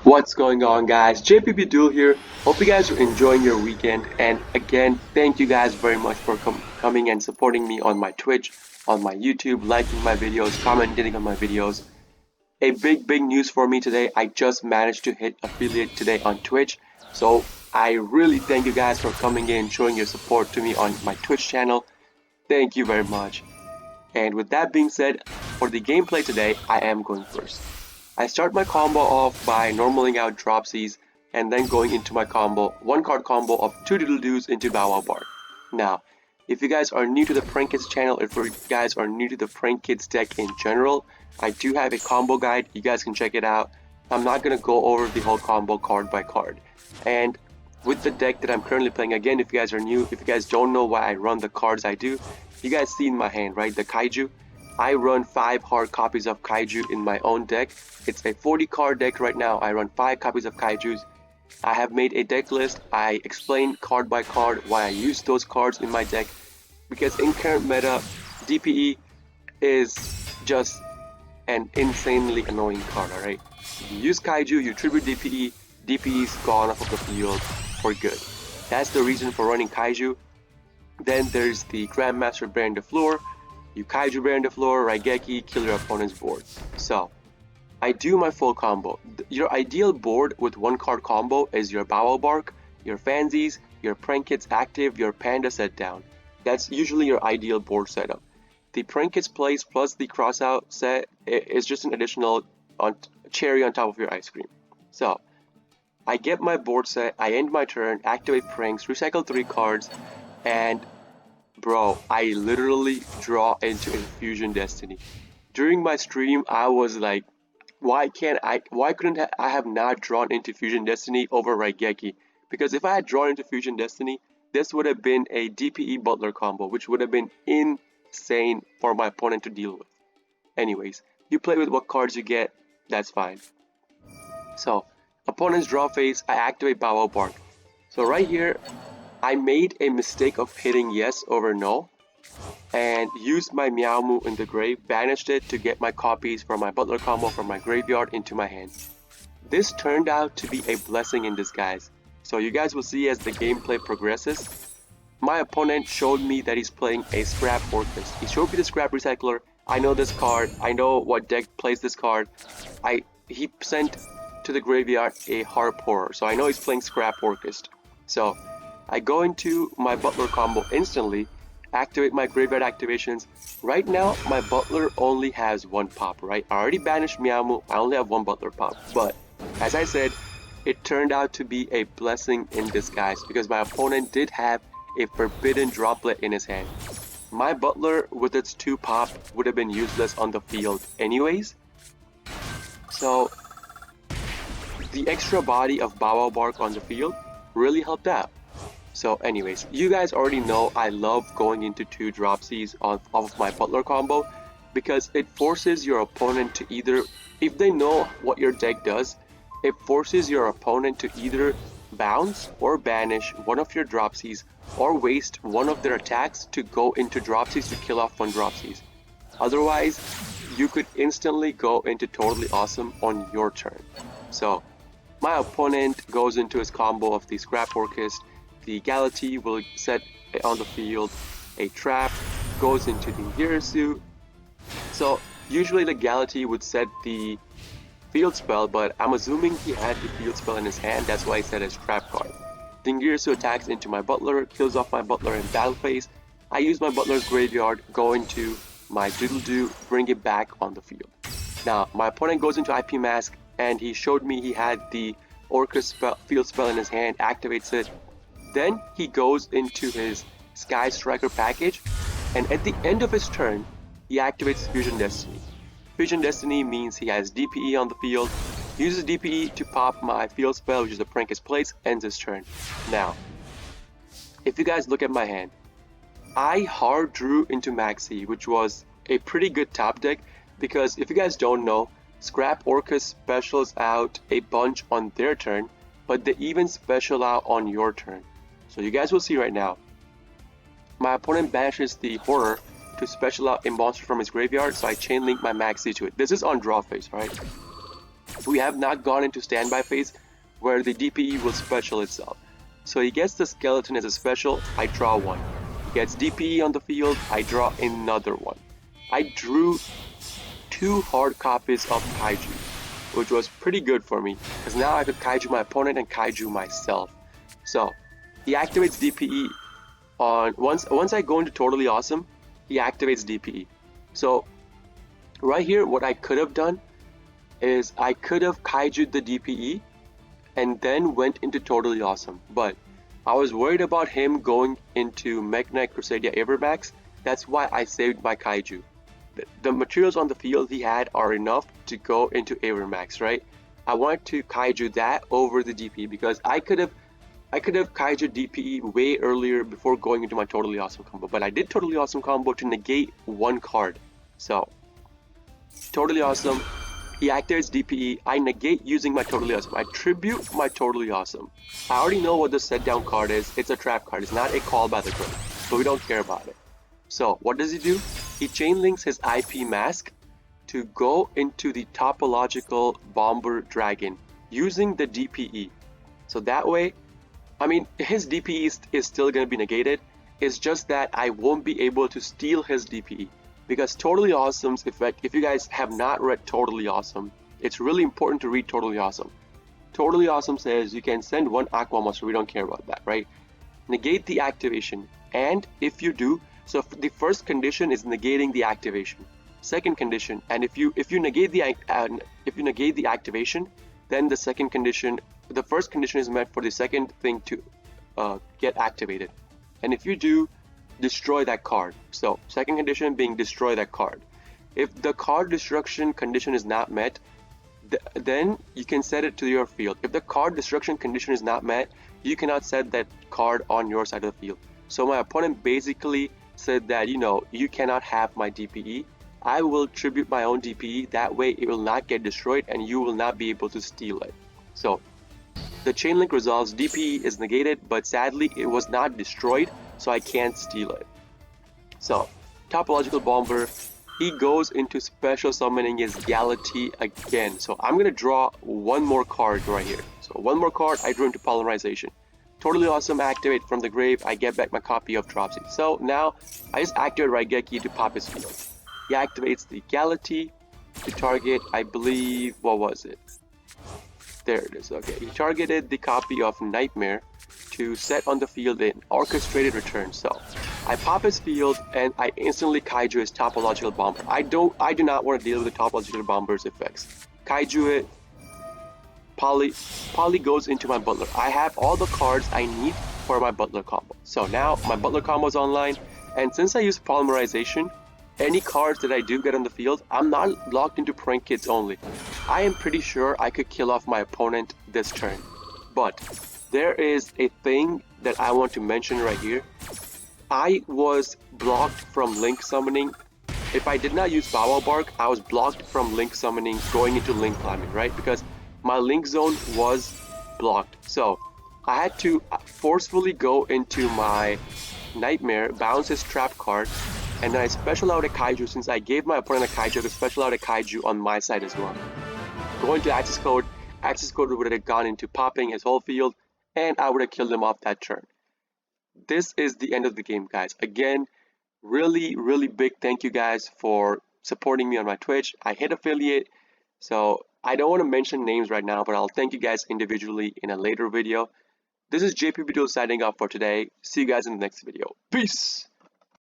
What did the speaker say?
What's going on, guys? JPP Duel here. Hope you guys are enjoying your weekend. And again, thank you guys very much for coming and supporting me on my Twitch, on my YouTube, liking my videos, commenting on my videos. A big news for me today. I just managed to hit affiliate today on Twitch. So I really thank you guys for coming in, showing your support to me on my Twitch channel. Thank you very much. And with that being said, for the gameplay today, I am going first. I start my combo off by normaling out Dropsies and then going into my combo, one card combo of 2 Doodle Doos into Bow Wow Bark. Now, if you guys are new to the Prank Kids channel, if you guys are new to the Prank Kids deck in general, I do have a combo guide, you guys can check it out. I'm not going to go over the whole combo card by card. And with the deck that I'm currently playing, again, if you guys are new, if you guys don't know why I run the cards I do, you guys see in my hand, right, the Kaiju. I run 5 hard copies of Kaiju in my own deck. It's a 40 card deck right now. I run 5 copies of Kaijus. I have made a deck list. I explain card by card why I use those cards in my deck. Because in current meta, DPE is just an insanely annoying card, alright? You use Kaiju, you tribute DPE, DPE is gone off of the field for good. That's the reason for running Kaiju. Then there's the Grandmaster Bear on the floor. You Kaiju Bear on the floor, Raigeki, kill your opponent's board. So, I do my full combo. Your ideal board with one card combo is your Bow Wow Bark, your Fansies, your Prank Kids active, your Panda set down. That's usually your ideal board setup. The Prank Kids plays plus the crossout set is just an additional cherry on top of your ice cream. So, I get my board set, I end my turn, activate pranks, recycle 3 cards, and bro, I literally draw into Infusion Destiny. During my stream, I was like, why couldn't I have not drawn into Fusion Destiny over Raigeki? Because if I had drawn into Fusion Destiny, this would have been a DPE Butler combo, which would have been insane for my opponent to deal with. Anyways, you play with what cards you get, that's fine. So, opponent's draw phase, I activate Bow Wow Bark. So right here, I made a mistake of hitting yes over no and used my Meow Moo in the grave, banished it to get my copies from my Butler combo from my graveyard into my hand. This turned out to be a blessing in disguise, so you guys will see as the gameplay progresses. My opponent showed me that he's playing a Scrap Orcust. He showed me the Scrap Recycler. I know this card, I know what deck plays this card. He sent to the graveyard a Harp Horror, so I know he's playing Scrap Orcust. So I go into my Butler combo instantly, activate my graveyard activations. Right now, my Butler only has 1 pop, right? I already banished Meow Moo, I only have 1 Butler pop. But, as I said, it turned out to be a blessing in disguise because my opponent did have a Forbidden Droplet in his hand. My Butler, with its 2 pop, would have been useless on the field anyways. So, the extra body of Bow Wow Bark on the field really helped out. So anyways, you guys already know I love going into 2 Dropsies off of my Butler combo because it forces your opponent to either, if they know what your deck does, it forces your opponent to either bounce or banish one of your Dropsies or waste one of their attacks to go into Dropsies to kill off 1 Dropsies. Otherwise, you could instantly go into Totally Awesome on your turn. So, my opponent goes into his combo of the Scrap Orcust. The Galaxy will set on the field a trap, goes into the Girasu. So usually the Galaxy would set the field spell, but I'm assuming he had the field spell in his hand, that's why he set his trap card. The Girasu attacks into my Butler, kills off my Butler in battle phase. I use my Butler's graveyard, go into my Doodle Doo, bring it back on the field. Now, my opponent goes into IP Mask, and he showed me he had the Orcust field spell in his hand, activates it. Then he goes into his Sky Striker package, and at the end of his turn, he activates Fusion Destiny. Fusion Destiny means he has DPE on the field, uses DPE to pop my field spell, which is the Prank Kids Place, ends his turn. Now, if you guys look at my hand, I hard drew into Maxi, which was a pretty good top deck, because if you guys don't know, Scrap Orcust specials out a bunch on their turn, but they even special out on your turn. So you guys will see right now. My opponent banishes the Horror to special out a monster from his graveyard, so I chain link my Maxi to it. This is on draw phase, right? we have not gone into standby phase where the DPE will special itself. So he gets the skeleton as a special, I draw one. He gets DPE on the field, I draw another one. I drew 2 hard copies of Kaiju, which was pretty good for me, because now I could Kaiju my opponent and Kaiju myself. So, he activates DPE on, once I go into Totally Awesome, he activates DPE. So, right here, what I could have done is I could have Kaiju'd the DPE and then went into Totally Awesome, but I was worried about him going into Mech Knight Crusadia Avermax. That's why I saved my Kaiju. The materials on the field he had are enough to go into Avermax, right? I wanted to Kaiju that over the DPE because I could have Kaiju DPE way earlier before going into my Totally Awesome combo, but I did Totally Awesome combo to negate one card. So, Totally Awesome, he activates DPE, I negate using my Totally Awesome, I tribute my Totally Awesome. I already know what the set down card is, it's a trap card, it's not a call by the grave, so we don't care about it. So, what does he do? He chain links his IP mask to go into the topological Bomber Dragon using the DPE. So that way, I mean, his DPE is still going to be negated. It's just that I won't be able to steal his DPE. Because Totally Awesome's effect, if you guys have not read Totally Awesome, it's really important to read Totally Awesome. Totally Awesome says you can send one Aqua Monster, we don't care about that, right? Negate the activation, and if you do, so the first condition is negating the activation. Second condition, and if you negate the activation, then the second condition, the first condition is met for the second thing to get activated. And if you do, destroy that card. So second condition being destroy that card. If the card destruction condition is not met, then you can set it to your field. If the card destruction condition is not met, you cannot set that card on your side of the field. So my opponent basically said that, you know, you cannot have my DPE. I will tribute my own DPE, that way it will not get destroyed and you will not be able to steal it. So the chain link resolves, DPE is negated, but sadly it was not destroyed, so I can't steal it. So topological bomber, he goes into special summoning his Galaxy again. So I'm gonna draw one more card right here. So one more card, I drew into polymerization. Totally Awesome, activate from the grave, I get back my copy of Dropsy. So now I just activate Raigeki to pop his field. He activates the Galaxy to target, I believe, what was it? There it is, okay. He targeted the copy of Nightmare to set on the field in orchestrated return. So I pop his field and I instantly Kaiju his topological bomber. I do not want to deal with the topological bomber's effects. Kaiju it, Poly goes into my butler. I have all the cards I need for my butler combo. So now my butler combo is online, and since I use polymerization, any cards that I do get on the field, I'm not locked into prank kids only. I am pretty sure I could kill off my opponent this turn. But there is a thing that I want to mention right here. I was blocked from link summoning. If I did not use Bow Wow Bark, I was blocked from link summoning going into link climbing, right? Because my link zone was blocked. So I had to forcefully go into my Nightmare, bounce his trap card, and then I special out a Kaiju. Since I gave my opponent a Kaiju, I could special out a Kaiju on my side as well. Go into access code would have gone into popping his whole field, and I would have killed him off that turn. This is the end of the game, guys. Again, really big thank you guys for supporting me on my Twitch. I hit affiliate, so I don't want to mention names right now, but I'll thank you guys individually in a later video. This is JPB Duel signing off for today. See you guys in the next video. Peace!